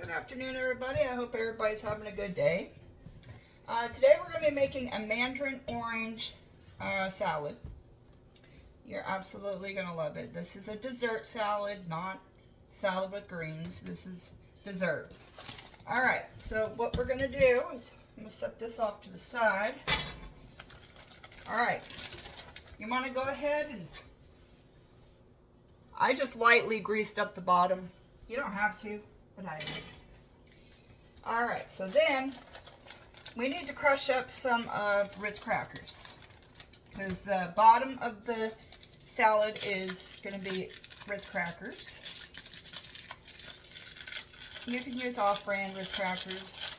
Good afternoon, everybody. I hope everybody's having a good day. Today we're going to be making a Mandarin Orange salad. You're absolutely going to love it. This is a dessert salad, not salad with greens. This is dessert. Alright, so what we're going to do is I'm going to set this off to the side. Alright, you want to go ahead and I just lightly greased up the bottom. You don't have to, but I did. Alright, so then we need to crush up some Ritz Crackers, because the bottom of the salad is going to be Ritz Crackers. You can use off-brand Ritz Crackers.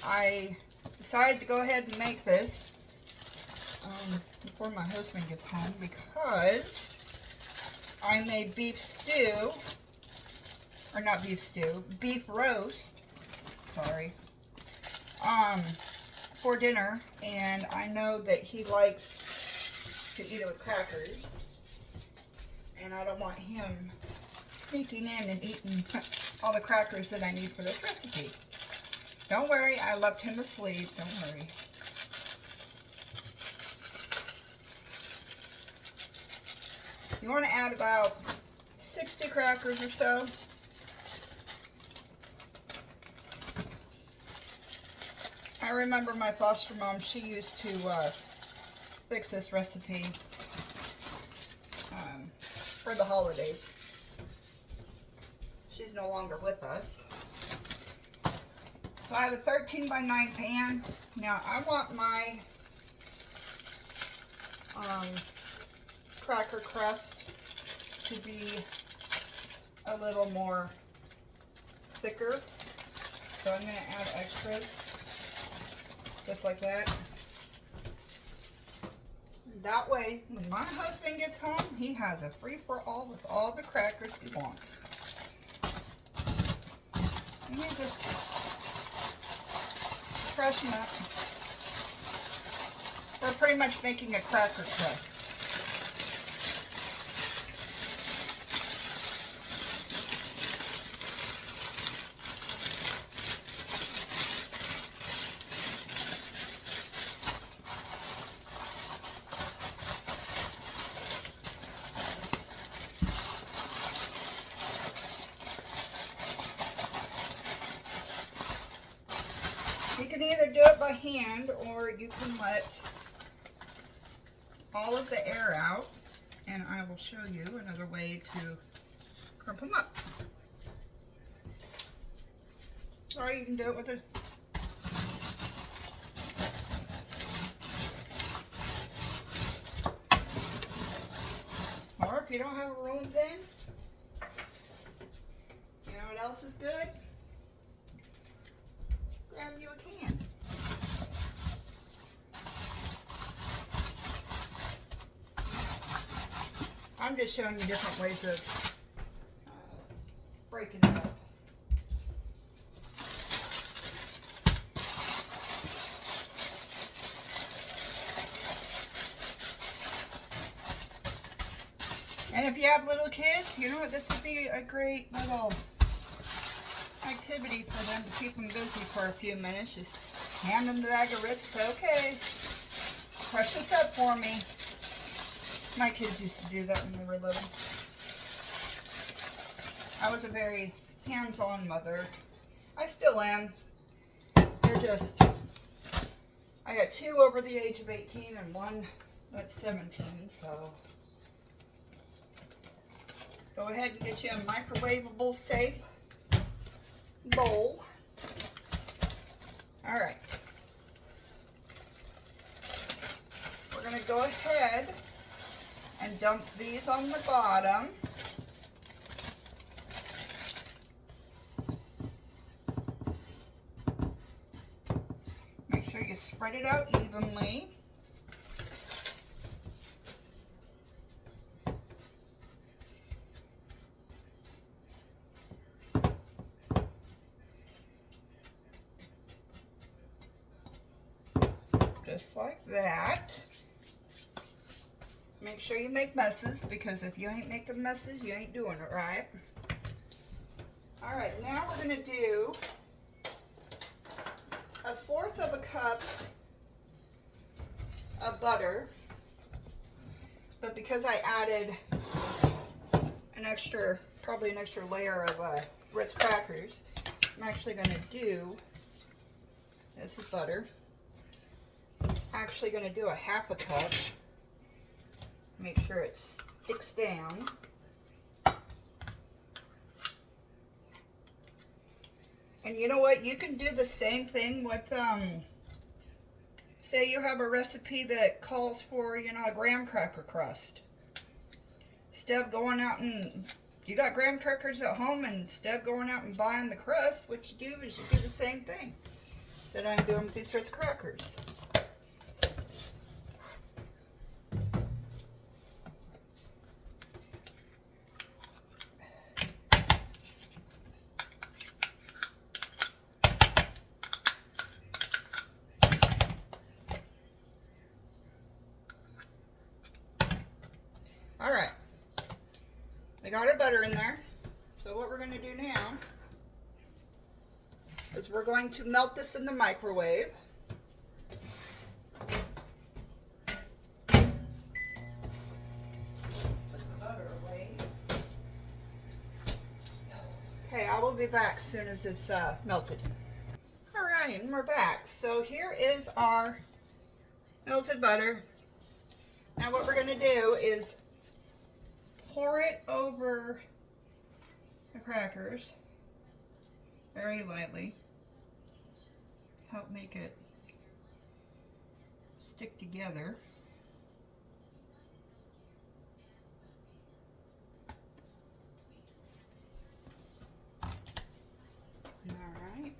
I decided to go ahead and make this before my husband gets home because I made beef stew, or not beef stew, beef roast, sorry, for dinner, and I know that he likes to eat it with crackers, and I don't want him sneaking in and eating all the crackers that I need for this recipe. Don't worry, I left him asleep, don't worry. You want to add about 60 crackers or so. I remember my foster mom, she used to fix this recipe for the holidays. She's no longer with us. So I have a 13 by 9 pan. Now I want my cracker crust to be a little more thicker. So I'm going to add extras. Just like that. That way, when my husband gets home, he has a free-for-all with all the crackers he wants. And you just crush them up. We're pretty much making a cracker crust. You can either do it by hand, or you can let all of the air out, and I will show you another way to crump them up. Or you can do it with a or if you don't have a rolling pin, you know what else is good? Grab you a can. I'm just showing you different ways of breaking it up. And if you have little kids, you know what, this would be a great little activity for them to keep them busy for a few minutes. Just hand them the bag of Ritz and say, okay, crush this up for me. My kids used to do that when they were little. I was a very hands-on mother. I still am. They're just, I got 2 over the age of 18 and 1 that's 17, so go ahead and get you a microwavable safe bowl. Alright. We're going to go ahead and dump these on the bottom. Make sure you spread it out evenly. Just like that. Make sure you make messes, because if you ain't making messes, you ain't doing it right. All right, now we're going to do 1/4 cup of butter, but because I added probably an extra layer of Ritz Crackers, I'm actually going to do, this is butter, actually going to do 1/2 cup. Make sure it sticks down. And you know what? You can do the same thing with, say you have a recipe that calls for, you know, a graham cracker crust. Instead of going out and, you got graham crackers at home, and instead of going out and buying the crust, what you do is you do the same thing that I'm doing with these Ritz Crackers. All right, we got our butter in there. So what we're going to do now is we're going to melt this in the microwave. Put the butter away. Okay, I will be back as soon as it's melted. All right, and we're back. So here is our melted butter. Now what we're going to do is pour it over the crackers very lightly. Help make it stick together. Alright.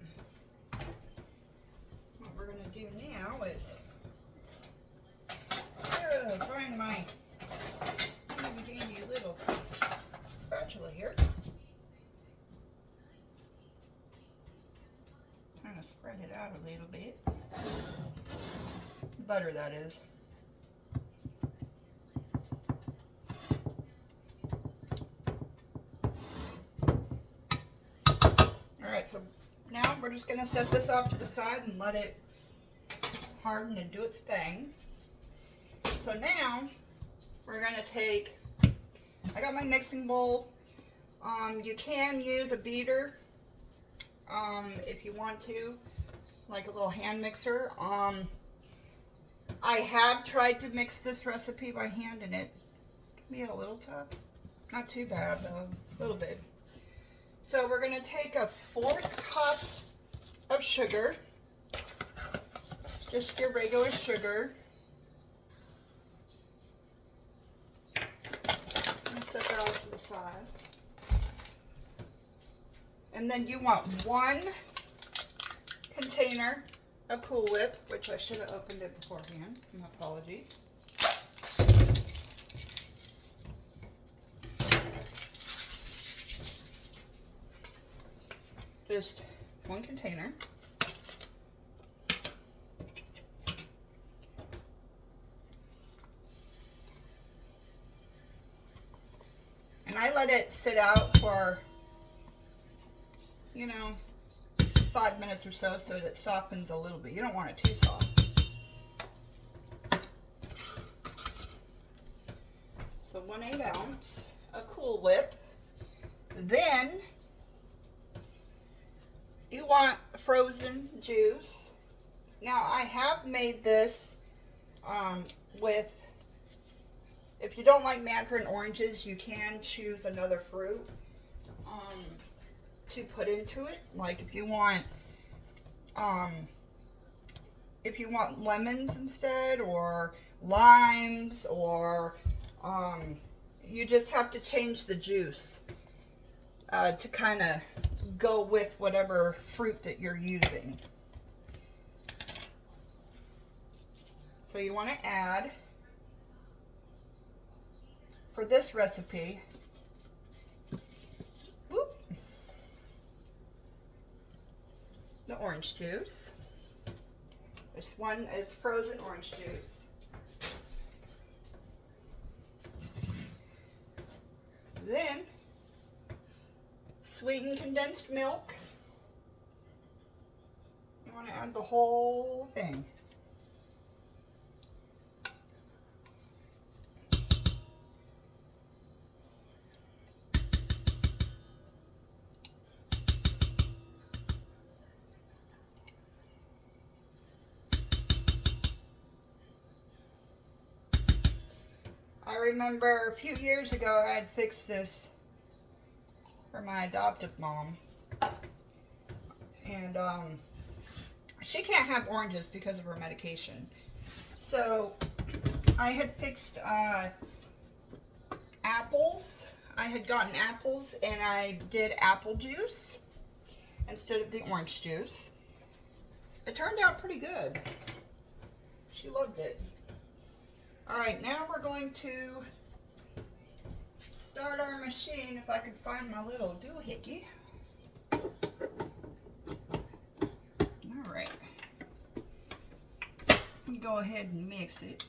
What we're going to do now is find my handy little spatula here. Kind of spread it out a little bit. Butter, that is. Alright, so now we're just going to set this off to the side and let it harden and do its thing. So now we're going to take, I got my mixing bowl. You can use a beater if you want to, like a little hand mixer. I have tried to mix this recipe by hand, and it can be a little tough. Not too bad though, a little bit. So we're going to take 1/4 cup of sugar, just your regular sugar. Set that off to the side. And then you want 1 container of Cool Whip, which I should have opened it beforehand. My apologies. Just 1 container. And I let it sit out for, you know, 5 minutes or so that it softens a little bit. You don't want it too soft. So 1/8 ounce of Cool Whip. Then you want frozen juice. Now I have made this with, if you don't like mandarin oranges, you can choose another fruit to put into it. Like if you want lemons instead, or limes, or you just have to change the juice to kind of go with whatever fruit that you're using. So you want to add, for this recipe, the orange juice. This one is frozen orange juice. Then, sweetened condensed milk. You want to add the whole thing. I remember a few years ago I had fixed this for my adoptive mom. And she can't have oranges because of her medication. So I had fixed apples. I had gotten apples and I did apple juice instead of the orange juice. It turned out pretty good. She loved it. Alright, now we're going to start our machine, if I can find my little doohickey. Alright. Go ahead and mix it.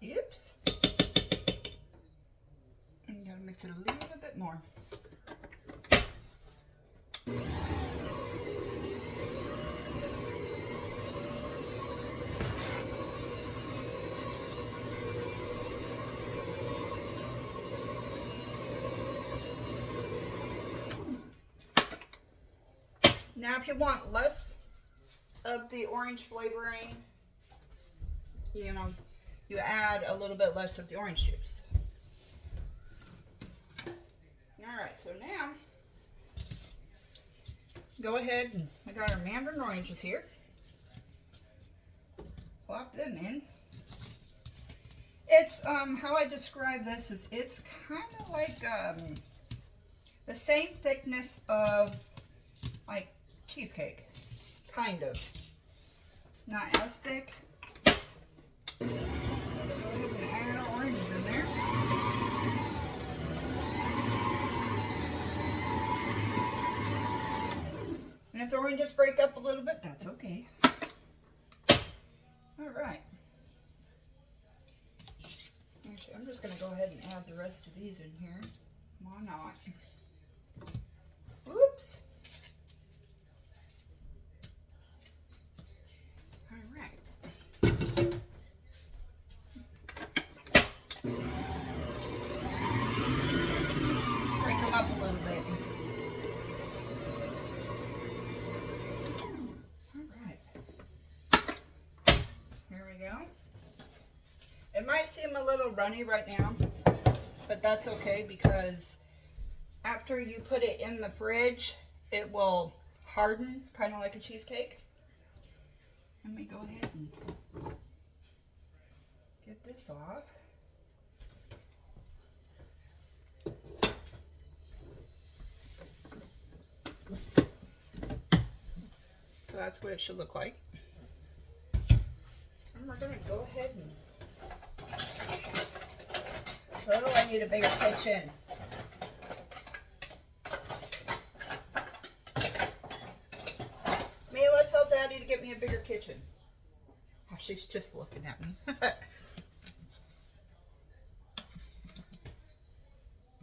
Oops. And you gotta mix it a little bit more. Now if you want less of the orange flavoring, you know, you add a little bit less of the orange juice. Alright, so now, go ahead and we got our Mandarin oranges here. Plop them in. It's, how I describe this is it's kind of like the same thickness of like cheesecake. Kind of. Not as thick. Go ahead and add our oranges in there. And if the oranges break up a little bit, that's okay. Alright. Actually, I'm just going to go ahead and add the rest of these in here. Why not? Oops. Alright. Break them up a little bit. Alright. Here we go. It might seem a little runny right now, but that's okay because after you put it in the fridge, it will harden, kind of like a cheesecake. Let me go ahead and get this off. So that's what it should look like. And we're going to go ahead and... Oh, I need a bigger kitchen. Mila, tell Daddy to get me a bigger kitchen. Oh, she's just looking at me.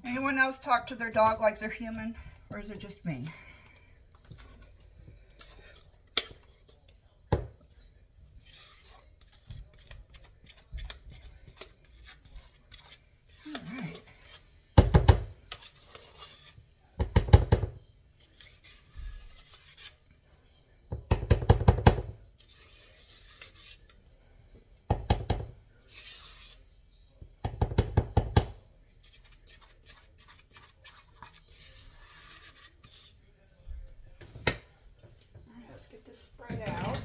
Anyone else talk to their dog like they're human? Or is it just me? it out.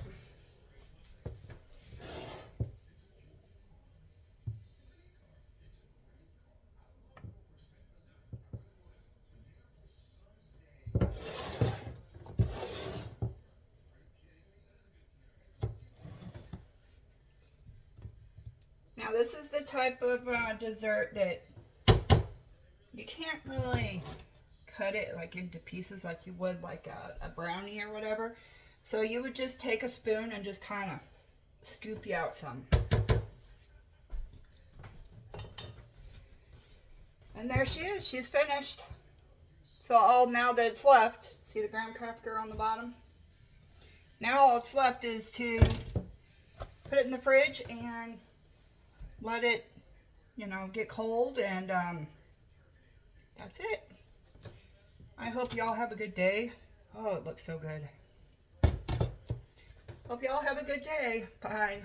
Now this is the type of dessert that you can't really cut it like into pieces like you would like a brownie or whatever. So you would just take a spoon and just kind of scoop you out some. And there she is, she's finished. So now that it's left, see the graham cracker on the bottom? Now all it's left is to put it in the fridge and let it, get cold, and that's it. I hope y'all have a good day. Oh, it looks so good. Hope y'all have a good day. Bye.